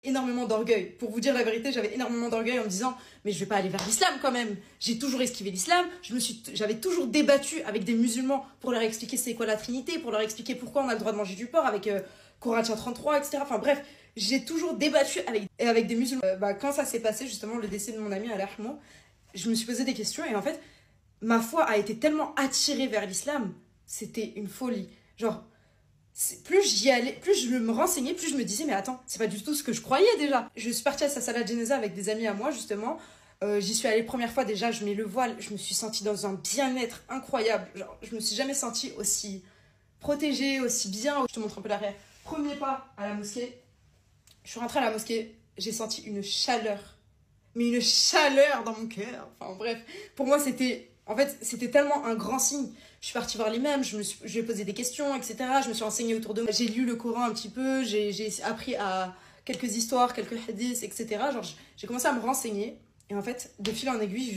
énormément d'orgueil. Pour vous dire la vérité, j'avais énormément d'orgueil en me disant mais je vais pas aller vers l'islam quand même. J'ai toujours esquivé l'islam. J'avais toujours débattu avec des musulmans pour leur expliquer c'est quoi la Trinité, pour leur expliquer pourquoi on a le droit de manger du porc avec Corantia 33, etc. Enfin bref, j'ai toujours débattu avec des musulmans. Quand ça s'est passé, justement, le décès de mon ami Al-Ahmou, je me suis posé des questions et en fait, ma foi a été tellement attirée vers l'islam, c'était une folie. Genre, plus j'y allais, plus je me renseignais, plus je me disais mais attends, c'est pas du tout ce que je croyais déjà. Je suis partie à sa salat Jeneza avec des amis à moi justement. J'y suis allée première fois déjà, je mets le voile, je me suis sentie dans un bien-être incroyable. Genre, je me suis jamais sentie aussi protégée, aussi bien. Je te montre un peu l'arrière. Premier pas à la mosquée, je suis rentrée à la mosquée, j'ai senti une chaleur. Mais une chaleur dans mon cœur. Enfin bref, pour moi c'était tellement un grand signe. Je suis partie voir l'imam, je lui ai posé des questions, etc. Je me suis renseignée autour de moi. J'ai lu le Coran un petit peu, j'ai appris à quelques histoires, quelques hadiths, etc. Genre, j'ai commencé à me renseigner. Et en fait, de fil en aiguille,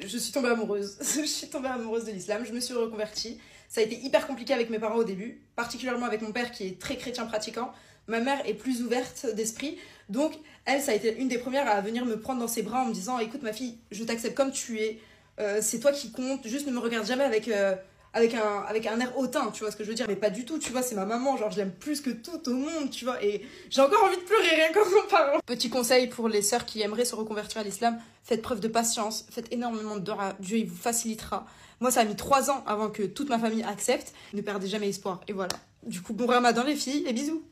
je suis tombée amoureuse. Je suis tombée amoureuse de l'islam, je me suis reconvertie. Ça a été hyper compliqué avec mes parents au début, particulièrement avec mon père qui est très chrétien pratiquant. Ma mère est plus ouverte d'esprit. Donc, elle, ça a été une des premières à venir me prendre dans ses bras en me disant « Écoute ma fille, je t'accepte comme tu es. C'est toi qui compte. Juste ne me regarde jamais avec un air hautain, tu vois ce que je veux dire. Mais pas du tout, tu vois, c'est ma maman. Genre, je l'aime plus que tout au monde, tu vois. Et j'ai encore envie de pleurer rien qu'en en parlant. » Petit conseil pour les sœurs qui aimeraient se reconvertir à l'islam, faites preuve de patience, faites énormément de dua. Dieu, il vous facilitera. Moi, ça a mis 3 ans avant que toute ma famille accepte. Ne perdez jamais espoir. Et voilà. Du coup, bon ramadan les filles et bisous.